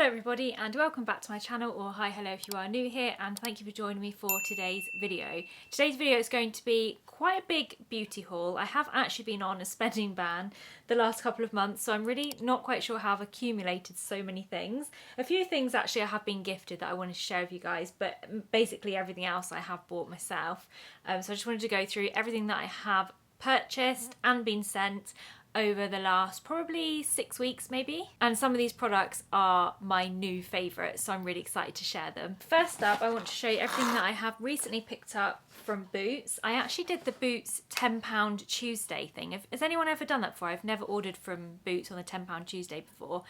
Hello everybody and welcome back to my channel, or hi hello if you are new here, and thank you for joining me for today's video. Today's video is going to be quite a big beauty haul. I have actually been on a spending ban the last couple of months, so I'm really not quite sure how I've accumulated so many things. A few things actually I have been gifted that I wanted to share with you guys, but basically everything else I have bought myself. So I just wanted to go through everything that I have purchased and been sent over the last probably 6 weeks maybe, and some of these products are my new favourites, so I'm really excited to share them. First up, I want to show you everything that I have recently picked up from Boots. I actually did the Boots £10 Tuesday thing. Has anyone ever done that before? I've never ordered from Boots on the £10 Tuesday before,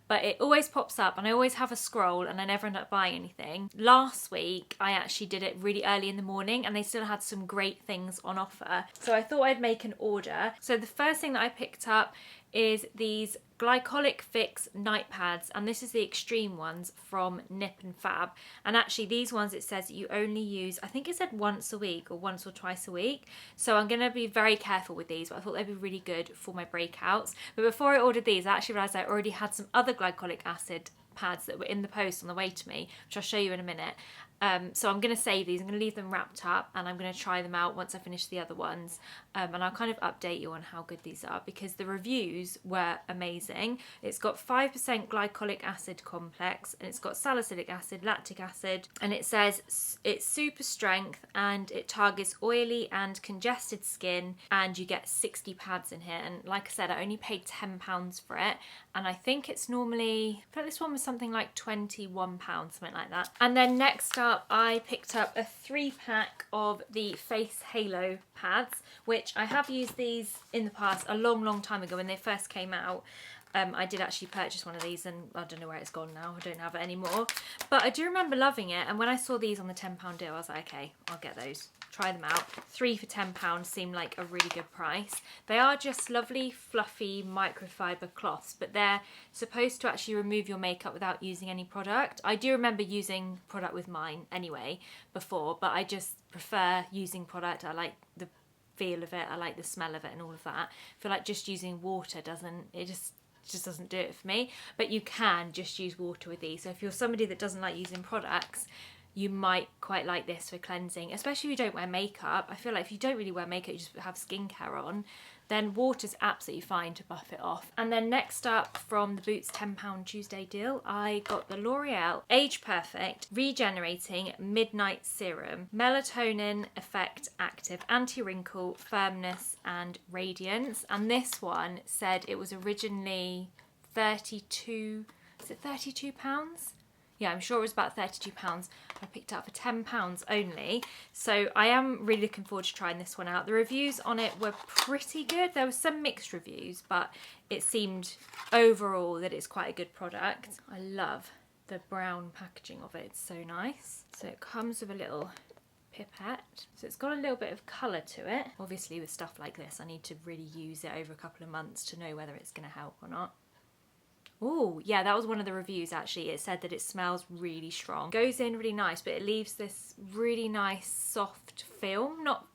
but it always pops up and I always have a scroll and I never end up buying anything. Last week I actually did it really early in the morning and they still had some great things on offer, so I thought I'd make an order. So the first thing that I picked up is these glycolic fix night pads, and this is the extreme ones from Nip and Fab. And actually these ones, it says you only use, I think it said once a week or once or twice a week, so I'm going to be very careful with these, but I thought they'd be really good for my breakouts. But before I ordered these, I actually realised I already had some other glycolic acid pads that were in the post on the way to me, which I'll show you in a minute. So I'm going to save these, I'm going to leave them wrapped up, and I'm going to try them out once I finish the other ones, and I'll kind of update you on how good these are because the reviews were amazing. It's got 5% glycolic acid complex, and it's got salicylic acid, lactic acid, and it says it's super strength and it targets oily and congested skin, and you get 60 pads in here. And like I said, I only paid £10 for it, and I think it's normally, I feel like this one was something like £21, something like that. And then next up, I picked up a 3-pack of the Face Halo pads, which I have used these in the past a long time ago when they first came out. I did actually purchase one of these and I don't know where it's gone now, I don't have it anymore. But I do remember loving it, and when I saw these on the £10 deal I was like, okay, I'll get those. Try them out. 3 for £10 seemed like a really good price. They are just lovely fluffy microfiber cloths, but they're supposed to actually remove your makeup without using any product. I do remember using product with mine anyway before, but I just prefer using product. I like the feel of it, I like the smell of it and all of that. I feel like just using water just doesn't do it for me, but you can just use water with these. So if you're somebody that doesn't like using products, you might quite like this for cleansing, especially if you don't wear makeup. I feel like if you don't really wear makeup, you just have skincare on, then water's absolutely fine to buff it off. And then next up from the Boots £10 Tuesday deal, I got the L'Oreal Age Perfect Regenerating Midnight Serum, Melatonin Effect Active, Anti-Wrinkle, Firmness and Radiance. And this one said it was originally 32, is it £32? Yeah, I'm sure it was about £32. I picked it up for £10 only. So I am really looking forward to trying this one out. The reviews on it were pretty good. There were some mixed reviews, but it seemed overall that it's quite a good product. I love the brown packaging of it. It's so nice. So it comes with a little pipette. So it's got a little bit of colour to it. Obviously with stuff like this, I need to really use it over a couple of months to know whether it's going to help or not. Oh, yeah, that was one of the reviews actually. It said that it smells really strong. Goes in really nice, but it leaves this really nice soft film. Not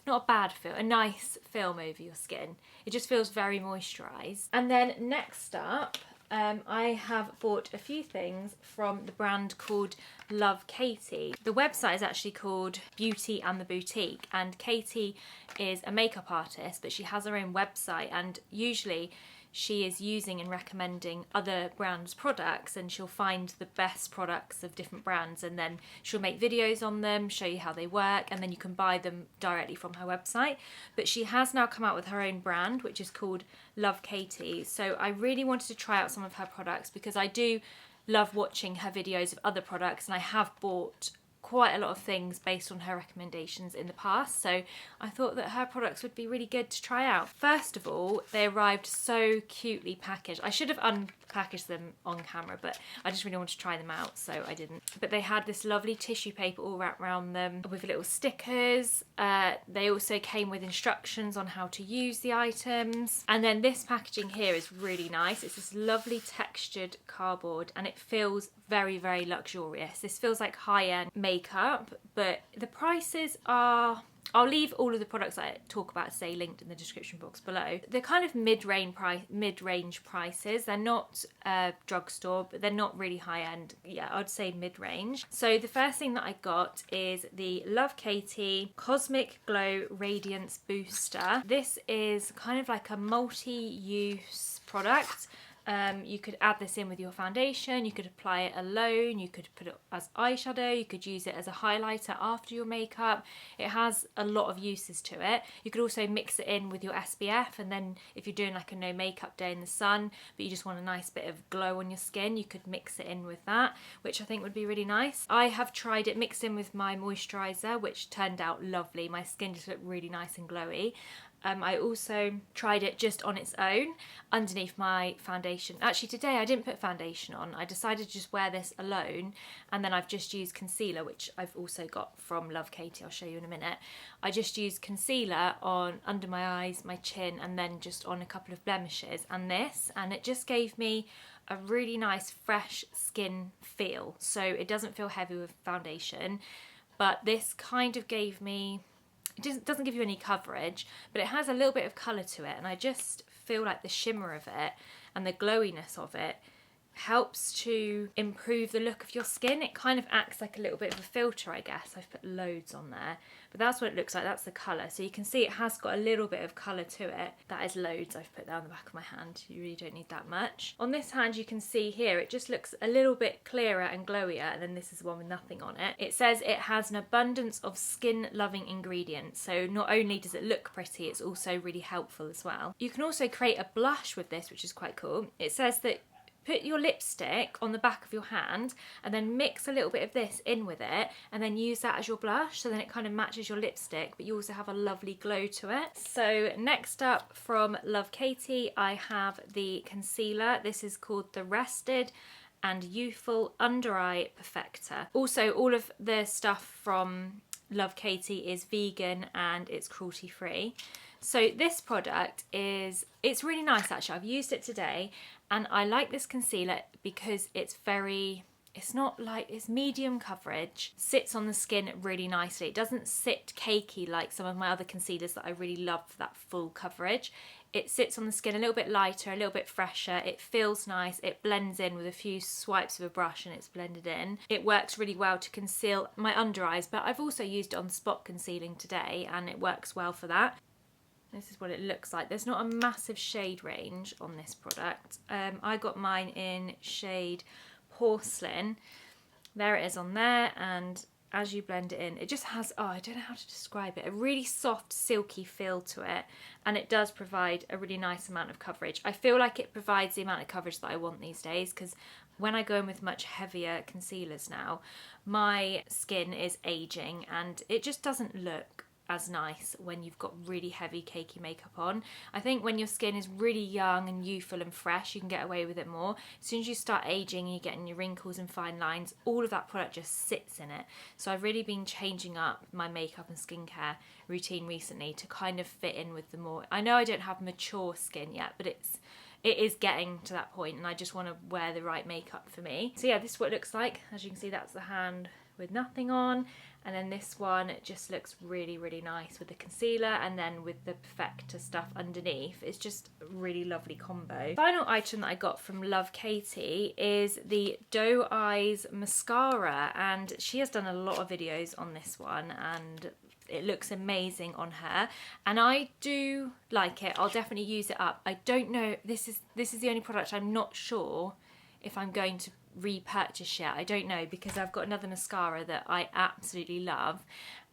a bad film, a nice film over your skin. It just feels very moisturised. And then next up, I have bought a few things from the brand called Love Katie. The website is actually called Beauty and the Boutique, and Katie is a makeup artist, but she has her own website, and usually she is using and recommending other brands' products, and she'll find the best products of different brands and then she'll make videos on them, show you how they work, and then you can buy them directly from her website. But she has now come out with her own brand, which is called Love Katie. So I really wanted to try out some of her products because I do love watching her videos of other products, and I have bought quite a lot of things based on her recommendations in the past, so I thought that her products would be really good to try out. First of all, they arrived so cutely packaged. I should have unpackaged them on camera, but I just really wanted to try them out, so I didn't. But they had this lovely tissue paper all wrapped around them with little stickers. They also came with instructions on how to use the items. And then this packaging here is really nice. It's this lovely textured cardboard, and it feels very luxurious. This feels like high-end makeup, but the prices are I'll leave all of the products I talk about today linked in the description box below. They're kind of mid-range prices. They're not drugstore, but they're not really high-end. Yeah, I'd say mid-range. So the first thing that I got is the Love Katie Cosmic Glow Radiance Booster. This is kind of like a multi-use product. You could add this in with your foundation, you could apply it alone, you could put it as eyeshadow, you could use it as a highlighter after your makeup. It has a lot of uses to it. You could also mix it in with your SPF, and then if you're doing like a no makeup day in the sun, but you just want a nice bit of glow on your skin, you could mix it in with that, which I think would be really nice. I have tried it mixed in with my moisturiser, which turned out lovely. My skin just looked really nice and glowy. I also tried it just on its own underneath my foundation. Actually today I didn't put foundation on. I decided to just wear this alone, and then I've just used concealer, which I've also got from Love Katie. I'll show you in a minute. I just used concealer on under my eyes, my chin, and then just on a couple of blemishes and it just gave me a really nice fresh skin feel. So it doesn't feel heavy with foundation, but this kind of gave me, it doesn't give you any coverage, but it has a little bit of colour to it, and I just feel like the shimmer of it and the glowiness of it helps to improve the look of your skin. It kind of acts like a little bit of a filter, I guess. I've put loads on there, but that's what it looks like. That's the colour. So you can see it has got a little bit of colour to it. That is loads. I've put that on the back of my hand. You really don't need that much. On this hand, you can see here, it just looks a little bit clearer and glowier, and then this is the one with nothing on it. It says it has an abundance of skin-loving ingredients. So not only does it look pretty, it's also really helpful as well. You can also create a blush with this, which is quite cool. It says that put your lipstick on the back of your hand and then mix a little bit of this in with it and then use that as your blush, so then it kind of matches your lipstick, but you also have a lovely glow to it. So next up from Love Katie, I have the concealer. This is called the Rested and Youthful Under Eye Perfector. Also, all of the stuff from Love Katie is vegan and it's cruelty free. So this product it's really nice actually. I've used it today and I like this concealer because it's medium coverage, sits on the skin really nicely. It doesn't sit cakey like some of my other concealers that I really love for that full coverage. It sits on the skin a little bit lighter, a little bit fresher. It feels nice. It blends in with a few swipes of a brush and it's blended in. It works really well to conceal my under eyes, but I've also used it on spot concealing today and it works well for that. This is what it looks like. There's not a massive shade range on this product. I got mine in shade Porcelain. There it is on there, and as you blend it in, it just has, I don't know how to describe it, a really soft, silky feel to it, and it does provide a really nice amount of coverage. I feel like it provides the amount of coverage that I want these days, because when I go in with much heavier concealers now, my skin is aging and it just doesn't look as nice when you've got really heavy cakey makeup on. I think when your skin is really young and youthful and fresh, you can get away with it more. As soon as you start aging and you're getting your wrinkles and fine lines, all of that product just sits in it. So I've really been changing up my makeup and skincare routine recently to kind of fit in with the more, I know I don't have mature skin yet, but it is getting to that point and I just want to wear the right makeup for me. So yeah, this is what it looks like. As you can see, that's the hand with nothing on, and then this one, it just looks really, really nice with the concealer and then with the Perfector stuff underneath. It's just a really lovely combo. Final item that I got from Love Katie is the Doe Eyes mascara, and she has done a lot of videos on this one and it looks amazing on her, and I do like it. I'll definitely use it up. I don't know, this is the only product I'm not sure if I'm going to repurchase yet. I don't know, because I've got another mascara that I absolutely love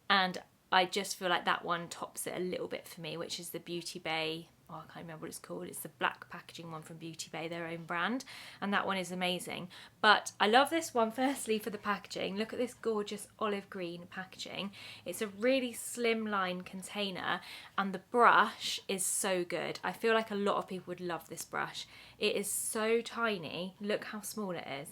and I just feel like that one tops it a little bit for me, which is the Beauty Bay, I can't remember what it's called. It's the black packaging one from Beauty Bay, their own brand, and that one is amazing. But I love this one firstly for the packaging. Look at this gorgeous olive green packaging. It's a really slimline container and the brush is so good. I feel like a lot of people would love this brush. It is so tiny. Look how small it is.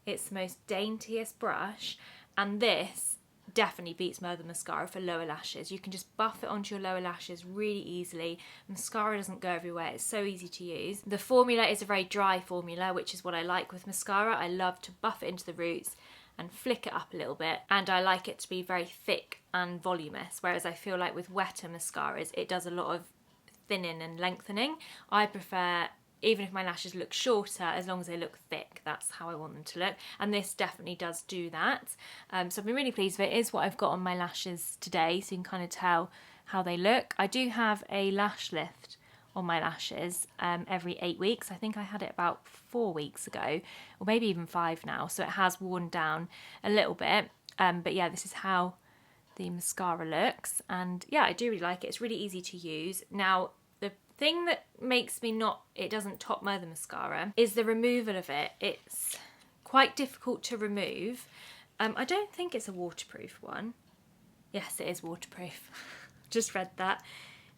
It's the most daintiest brush, and this definitely beats my other mascara for lower lashes. You can just buff it onto your lower lashes really easily. Mascara doesn't go everywhere. It's so easy to use. The formula is a very dry formula, which is what I like with mascara. I love to buff it into the roots and flick it up a little bit, and I like it to be very thick and voluminous, whereas I feel like with wetter mascaras it does a lot of thinning and lengthening. I prefer, even if my lashes look shorter, as long as they look thick, that's how I want them to look, and this definitely does do that. So I've been really pleased with it. It is what I've got on my lashes today, so you can kind of tell how they look. I do have a lash lift on my lashes every 8 weeks. I think I had it about 4 weeks ago, or maybe even 5 now, so it has worn down a little bit. But yeah, this is how the mascara looks, and yeah, I do really like it. It's really easy to use. Now, the thing that makes me it doesn't top the mascara is the removal of it. It's quite difficult to remove. I don't think it's a waterproof one. Yes, it is waterproof. Just read that.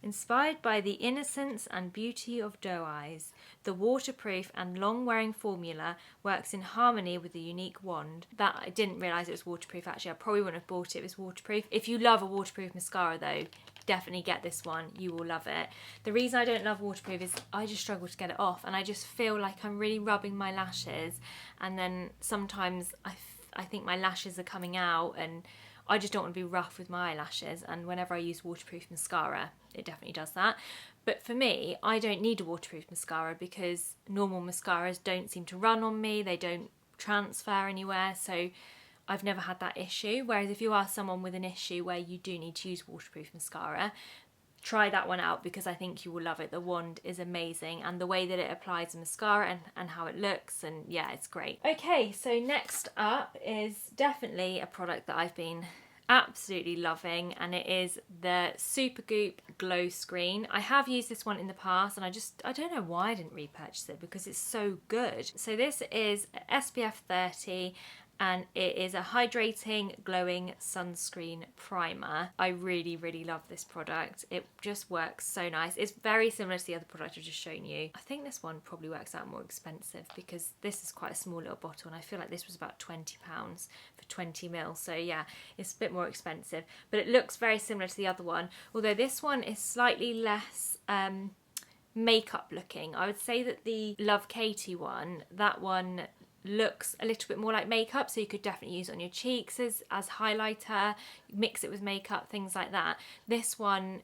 Inspired by the innocence and beauty of doe eyes, the waterproof and long-wearing formula works in harmony with the unique wand. That, I didn't realise it was waterproof actually. I probably wouldn't have bought it if it was waterproof. If you love a waterproof mascara though, definitely get this one. You will love it. The reason I don't love waterproof is I just struggle to get it off, and I just feel like I'm really rubbing my lashes, and then sometimes I think my lashes are coming out, and I just don't want to be rough with my eyelashes, and whenever I use waterproof mascara, it definitely does that. But for me, I don't need a waterproof mascara because normal mascaras don't seem to run on me, they don't transfer anywhere, so I've never had that issue. Whereas if you are someone with an issue where you do need to use waterproof mascara, try that one out because I think you will love it. The wand is amazing, and the way that it applies the mascara and how it looks, and yeah, it's great. Okay, so next up is definitely a product that I've been absolutely loving, and it is the Supergoop Glow Screen. I have used this one in the past, and I don't know why I didn't repurchase it because it's so good. So this is SPF 30, and it is a hydrating, glowing sunscreen primer. I really, really love this product. It just works so nice. It's very similar to the other product I've just shown you. I think this one probably works out more expensive because this is quite a small little bottle, and I feel like this was about £20 for 20 ml. So yeah, it's a bit more expensive, but it looks very similar to the other one, although this one is slightly less makeup looking. I would say that the Love Katie one, that one looks a little bit more like makeup, so you could definitely use it on your cheeks as highlighter, mix it with makeup, things like that. This one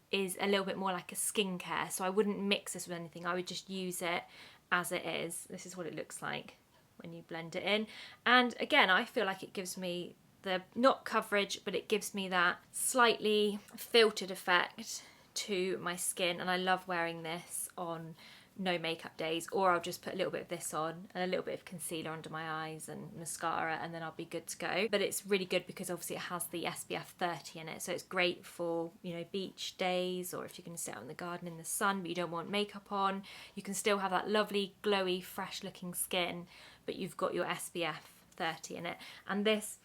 is a little bit more like a skincare, so I wouldn't mix this with anything. I would just use it as it is. This is what it looks like when you blend it in, and again, I feel like it gives me the, not coverage, but it gives me that slightly filtered effect to my skin, and I love wearing this on no makeup days, or I'll just put a little bit of this on and a little bit of concealer under my eyes and mascara, and then I'll be good to go. But it's really good because obviously it has the SPF 30 in it, so it's great for, you know, beach days, or if you're going to sit out in the garden in the sun but you don't want makeup on, you can still have that lovely glowy fresh looking skin, but you've got your SPF 30 in it. And this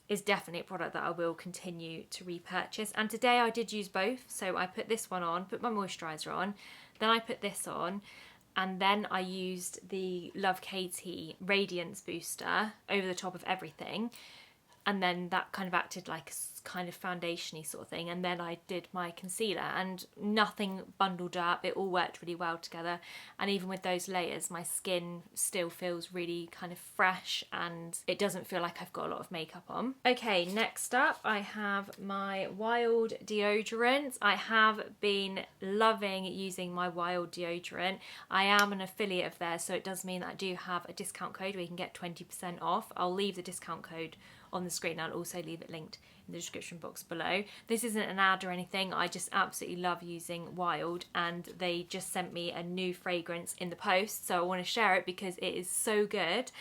is definitely a product that I will continue to repurchase, and today I did use both. So I put this one on, put my moisturiser on, then I put this on, and then I used the Love Katie Radiance Booster over the top of everything, and then that kind of acted like a kind of foundation-y sort of thing, and then I did my concealer, and nothing bundled up. It all worked really well together, and even with those layers my skin still feels really kind of fresh, and it doesn't feel like I've got a lot of makeup on. Okay, next up I have my Wild deodorant. I have been loving using my Wild deodorant. I am an affiliate of theirs, so it does mean that I do have a discount code where you can get 20% off. I'll leave the discount code on the screen. I'll also leave it linked in the description box below. This isn't an ad or anything, I just absolutely love using Wild, and they just sent me a new fragrance in the post, so I want to share it because it is so good.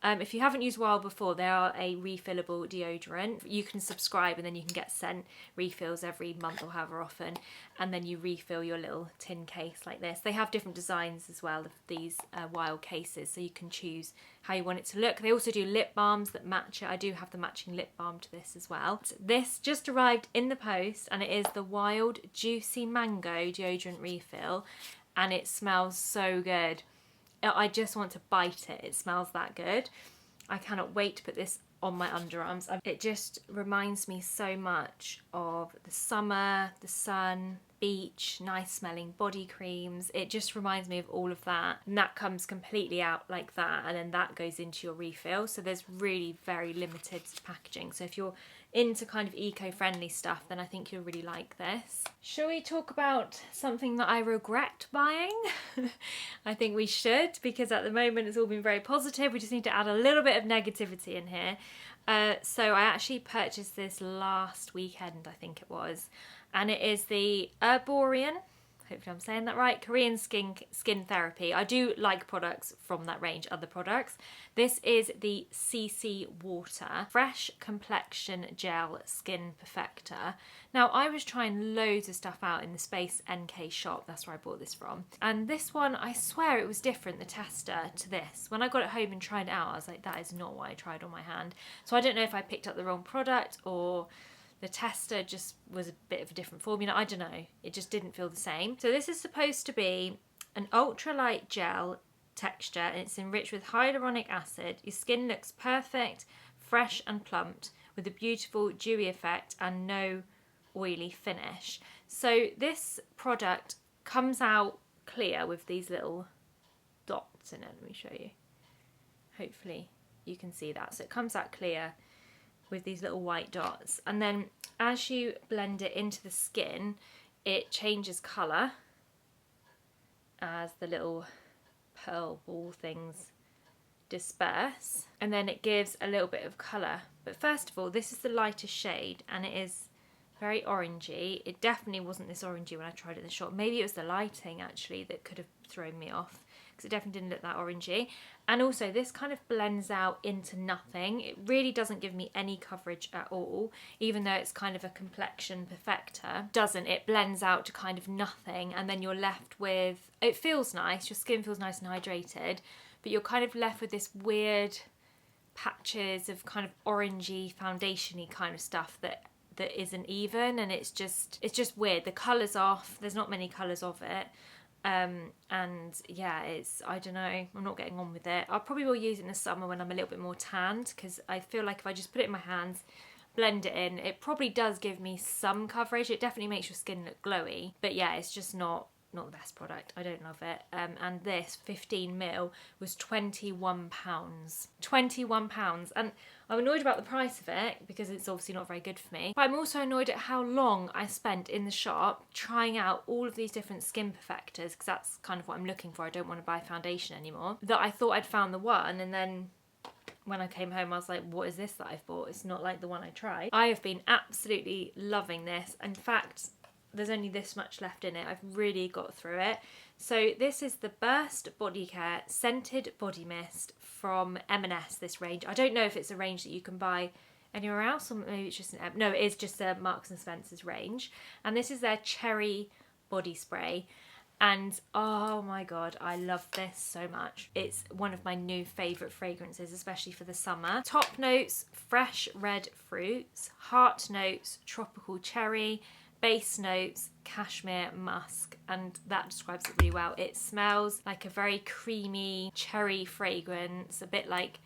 If you haven't used Wild before, they are a refillable deodorant. You can subscribe and then you can get sent refills every month or however often, and then you refill your little tin case like this. They have different designs as well of these Wild cases, so you can choose how you want it to look. They also do lip balms that match it. I do have the matching lip balm to this as well. This just arrived in the post, and it is the Wild Juicy Mango deodorant refill, and it smells so good. I just want to bite it. It smells that good. I cannot wait to put this on my underarms. It just reminds me so much of the summer, the sun, beach, nice smelling body creams. It just reminds me of all of that, and that comes completely out like that, and then that goes into your refill. So there's really very limited packaging, so if you're into kind of eco-friendly stuff, then I think you'll really like this. Shall we talk about something that I regret buying? I think we should, because at the moment it's all been very positive. We just need to add a little bit of negativity in here. So I actually purchased this last weekend, I think it was, and it is the Herborian, hopefully I'm saying that right, Korean skin therapy. I do like products from that range, other products. This is the CC Water Fresh Complexion Gel Skin Perfector. Now, I was trying loads of stuff out in the SpaceNK shop, that's where I bought this from. And this one, I swear it was different, the tester, to this. When I got it home and tried it out, I was like, that is not what I tried on my hand. So I don't know if I picked up the wrong product or the tester just was a bit of a different formula. I don't know. It just didn't feel the same. So this is supposed to be an ultralight gel texture, and it's enriched with hyaluronic acid. Your skin looks perfect, fresh and plumped, with a beautiful dewy effect and no oily finish. So this product comes out clear with these little dots in it. Let me show you. Hopefully you can see that. So it comes out clear with these little white dots, and then as you blend it into the skin, it changes colour as the little pearl ball things disperse, and then it gives a little bit of colour. But first of all, this is the lightest shade, and it is very orangey. It definitely wasn't this orangey when I tried it in the shop. Maybe it was the lighting actually that could have thrown me off, because it definitely didn't look that orangey. And also this kind of blends out into nothing. It really doesn't give me any coverage at all, even though it's kind of a complexion perfector. It blends out to kind of nothing, and then you're left with, it feels nice, your skin feels nice and hydrated, but you're kind of left with this weird patches of kind of orangey, foundation-y kind of stuff that isn't even, and it's just weird. The colour's off, there's not many colours of it. And yeah, I don't know, I'm not getting on with it. I probably will use it in the summer when I'm a little bit more tanned, because I feel like if I just put it in my hands, blend it in, it probably does give me some coverage. It definitely makes your skin look glowy, but yeah, it's just not the best product. I don't love it. And this 15ml was £21. £21, and I'm annoyed about the price of it because it's obviously not very good for me. But I'm also annoyed at how long I spent in the shop trying out all of these different skin perfectors, because that's kind of what I'm looking for. I don't want to buy foundation anymore. That I thought I'd found the one, and then when I came home I was like, what is this that I've bought? It's not like the one I tried. I have been absolutely loving this. In fact, there's only this much left in it. I've really got through it. So this is the Burst Body Care Scented Body Mist from M&S, this range. I don't know if it's a range that you can buy anywhere else, or maybe it's just no, it is just a Marks and Spencer's range. And this is their cherry body spray. And oh my god, I love this so much. It's one of my new favourite fragrances, especially for the summer. Top notes, fresh red fruits. Heart notes, tropical cherry. Base notes, cashmere musk, and that describes it really well. It smells like a very creamy cherry fragrance, a bit like,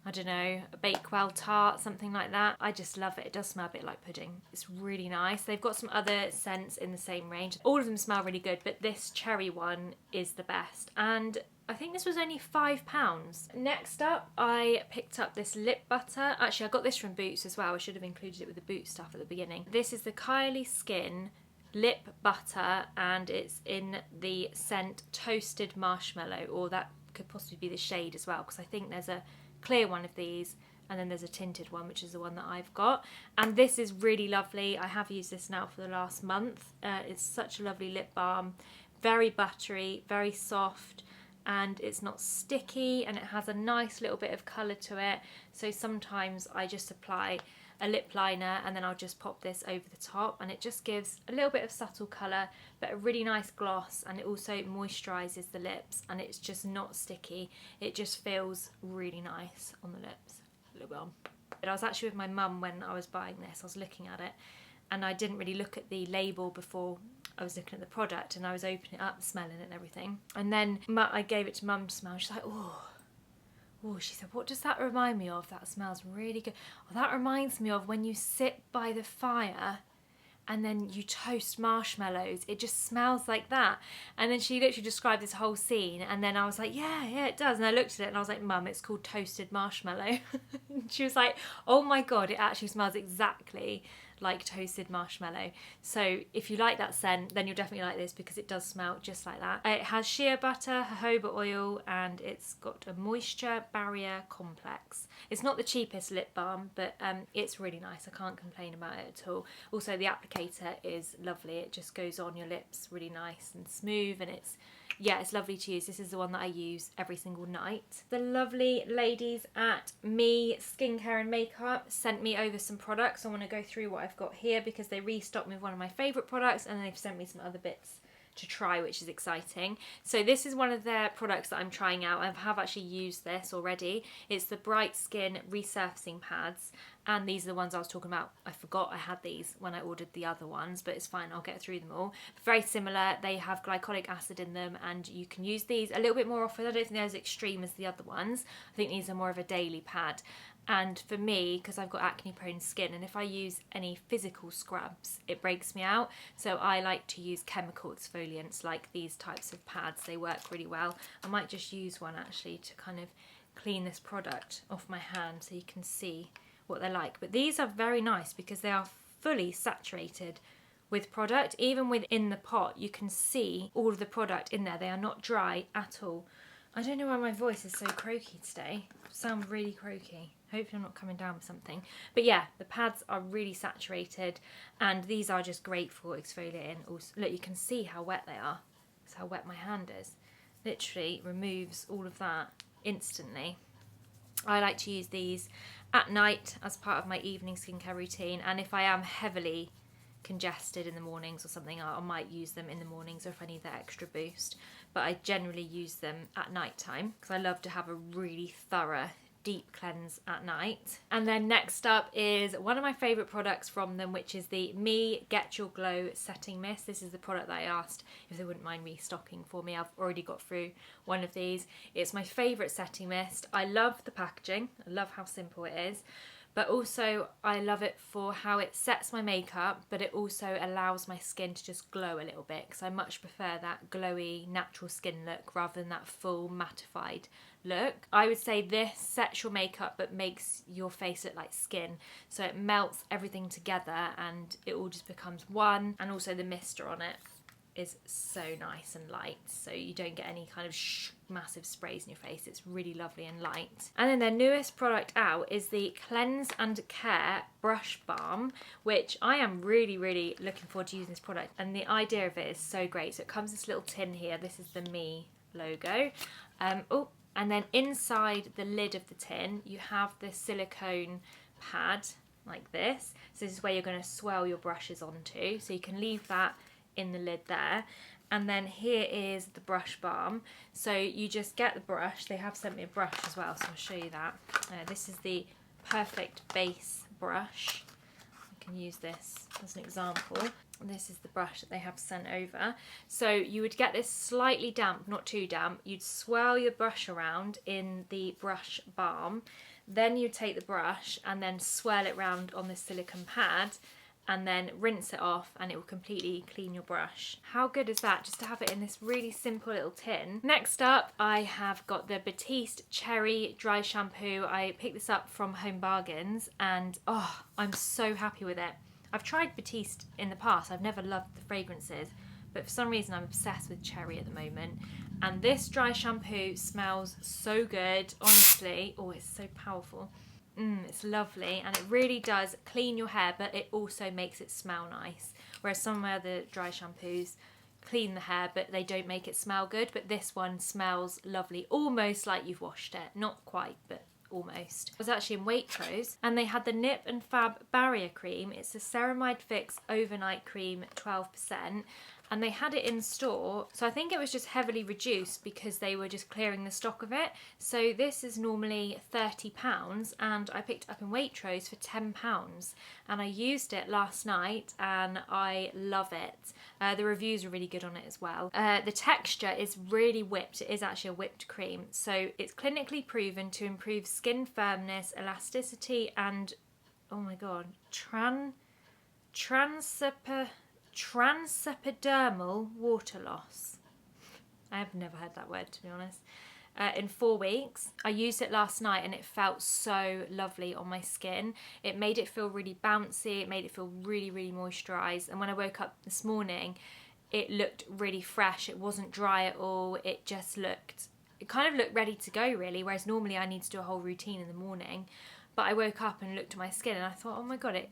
I don't know, a Bakewell tart, something like that. I just love it. It does smell a bit like pudding. It's really nice. They've got some other scents in the same range. All of them smell really good, but this cherry one is the best. And I think this was only £5. Next up, I picked up this lip butter. Actually, I got this from Boots as well. I should have included it with the Boots stuff at the beginning. This is the Kylie Skin lip butter, and it's in the scent Toasted Marshmallow, or that could possibly be the shade as well, because I think there's a clear one of these and then there's a tinted one, which is the one that I've got. And this is really lovely. I have used this now for the last month. It's such a lovely lip balm, very buttery, very soft, and it's not sticky, and it has a nice little bit of colour to it. So sometimes I just apply a lip liner and then I'll just pop this over the top, and it just gives a little bit of subtle colour but a really nice gloss, and it also moisturises the lips, and it's just not sticky. It just feels really nice on the lips. Lip balm. But I was actually with my mum when I was buying this. I was looking at it and I didn't really look at the label before I was looking at the product, and I was opening it up, smelling it and everything. And then I gave it to Mum to smell. She's like, oh, she said, what does that remind me of? That smells really good. Oh, that reminds me of when you sit by the fire and then you toast marshmallows. It just smells like that. And then she literally described this whole scene, and then I was like, yeah, it does. And I looked at it and I was like, Mum, it's called toasted marshmallow. And she was like, oh my God, it actually smells exactly like toasted marshmallow. So if you like that scent, then you'll definitely like this, because it does smell just like that. It has shea butter, jojoba oil, and it's got a moisture barrier complex. It's not the cheapest lip balm, but it's really nice. I can't complain about it at all. Also, the applicator is lovely. It just goes on your lips really nice and smooth, and it's lovely to use. This is the one that I use every single night. The lovely ladies at Me Skincare and Makeup sent me over some products. I want to go through what I've got here, because they restocked me with one of my favourite products, and they've sent me some other bits to try, which is exciting. So this is one of their products that I'm trying out. I have actually used this already. It's the Bright Skin Resurfacing Pads, and these are the ones I was talking about. I forgot I had these when I ordered the other ones, but it's fine, I'll get through them all. Very similar, they have glycolic acid in them, and you can use these a little bit more often. I don't think they're as extreme as the other ones. I think these are more of a daily pad. And for me, because I've got acne prone skin, and if I use any physical scrubs, it breaks me out. So I like to use chemical exfoliants like these types of pads. They work really well. I might just use one actually to kind of clean this product off my hand so you can see what they're like. But these are very nice because they are fully saturated with product. Even within the pot, you can see all of the product in there. They are not dry at all. I don't know why my voice is so croaky today. I sound really croaky. Hopefully I'm not coming down with something. But yeah, the pads are really saturated, and these are just great for exfoliating. Also, look, you can see how wet they are. That's how wet my hand is. Literally removes all of that instantly. I like to use these at night as part of my evening skincare routine, and if I am heavily congested in the mornings or something, I might use them in the mornings, or if I need that extra boost. But I generally use them at night time because I love to have a really thorough deep cleanse at night. And then next up is one of my favourite products from them, which is the Me Get Your Glow Setting Mist. This is the product that I asked if they wouldn't mind restocking for me. I've already got through one of these. It's my favourite setting mist. I love the packaging. I love how simple it is. But also I love it for how it sets my makeup, but it also allows my skin to just glow a little bit, because I much prefer that glowy natural skin look rather than that full mattified look. I would say this sets your makeup but makes your face look like skin, so it melts everything together and it all just becomes one. And also the mister on it is so nice and light, so you don't get any kind of massive sprays in your face. It's really lovely and light. And then their newest product out is the Cleanse and Care Brush Balm, which I am really looking forward to using this product, and the idea of it is so great. So it comes in this little tin here. This is the Me logo. And then inside the lid of the tin you have this silicone pad like this. So this is where you're going to swirl your brushes onto, so you can leave that in the lid there. And then here is the brush balm. So you just get the brush. They have sent me a brush as well, so I'll show you that. This is the Perfect Base brush. I can use this as an example. This is the brush that they have sent over. So you would get this slightly damp, not too damp. You'd swirl your brush around in the brush balm. Then you take the brush and then swirl it around on the silicone pad, and then rinse it off, and it will completely clean your brush. How good is that, just to have it in this really simple little tin? Next up, I have got the Batiste Cherry Dry Shampoo. I picked this up from Home Bargains, and oh, I'm so happy with it. I've tried Batiste in the past. I've never loved the fragrances, but for some reason I'm obsessed with cherry at the moment. And this dry shampoo smells so good, honestly. Oh, it's so powerful. It's lovely, and it really does clean your hair, but it also makes it smell nice. Whereas some of my other dry shampoos clean the hair, but they don't make it smell good. But this one smells lovely, almost like you've washed it. Not quite, but almost. I was actually in Waitrose, and they had the Nip and Fab Barrier Cream. It's a Ceramide Fix Overnight Cream, 12%. And they had it in store, so I think it was just heavily reduced because they were just clearing the stock of it. So this is normally £30, and I picked it up in Waitrose for £10, and I used it last night and I love it. The reviews are really good on it as well. The texture is really whipped. It is actually a whipped cream, so it's clinically proven to improve skin firmness, elasticity, and oh my god, transepidermal water loss. I have never heard that word, to be honest. In 4 weeks. I used it last night and it felt so lovely on my skin. It made it feel really bouncy, it made it feel really, really moisturised. And when I woke up this morning, it looked really fresh. It wasn't dry at all. It kind of looked ready to go, really, whereas normally I need to do a whole routine in the morning. But I woke up and looked at my skin and I thought, oh my god, it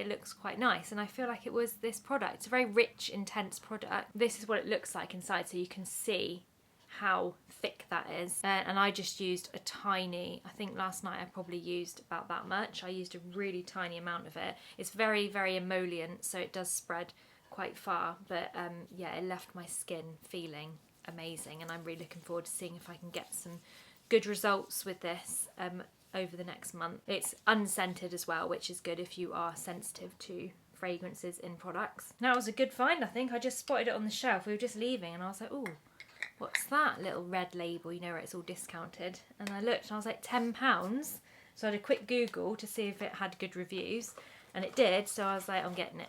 looks quite nice. And I feel like it was this product. It's a very rich, intense product. This is what it looks like inside, so you can see how thick that is. And I just used a tiny, I think last night I probably used about that much. I used a really tiny amount of it. It's very, very emollient, so it does spread quite far. But yeah, it left my skin feeling amazing, and I'm really looking forward to seeing if I can get some good results with this over the next month. It's unscented as well, which is good if you are sensitive to fragrances in products. Now, it was a good find, I think. I just spotted it on the shelf. We were just leaving and I was like, ooh, what's that little red label, you know, where it's all discounted? And I looked and I was like, £10. So I had a quick Google to see if it had good reviews, and it did, so I was like, I'm getting it.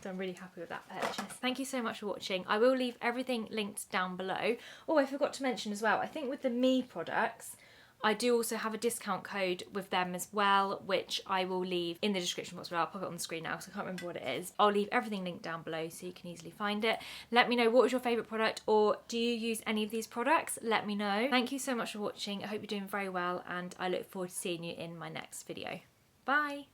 So I'm really happy with that purchase. Thank you so much for watching. I will leave everything linked down below. Oh, I forgot to mention as well, I think with the Me products, I do also have a discount code with them as well, which I will leave in the description box below. I'll pop it on the screen now because I can't remember what it is. I'll leave everything linked down below so you can easily find it. Let me know, what was your favourite product, or do you use any of these products? Let me know. Thank you so much for watching. I hope you're doing very well, and I look forward to seeing you in my next video. Bye!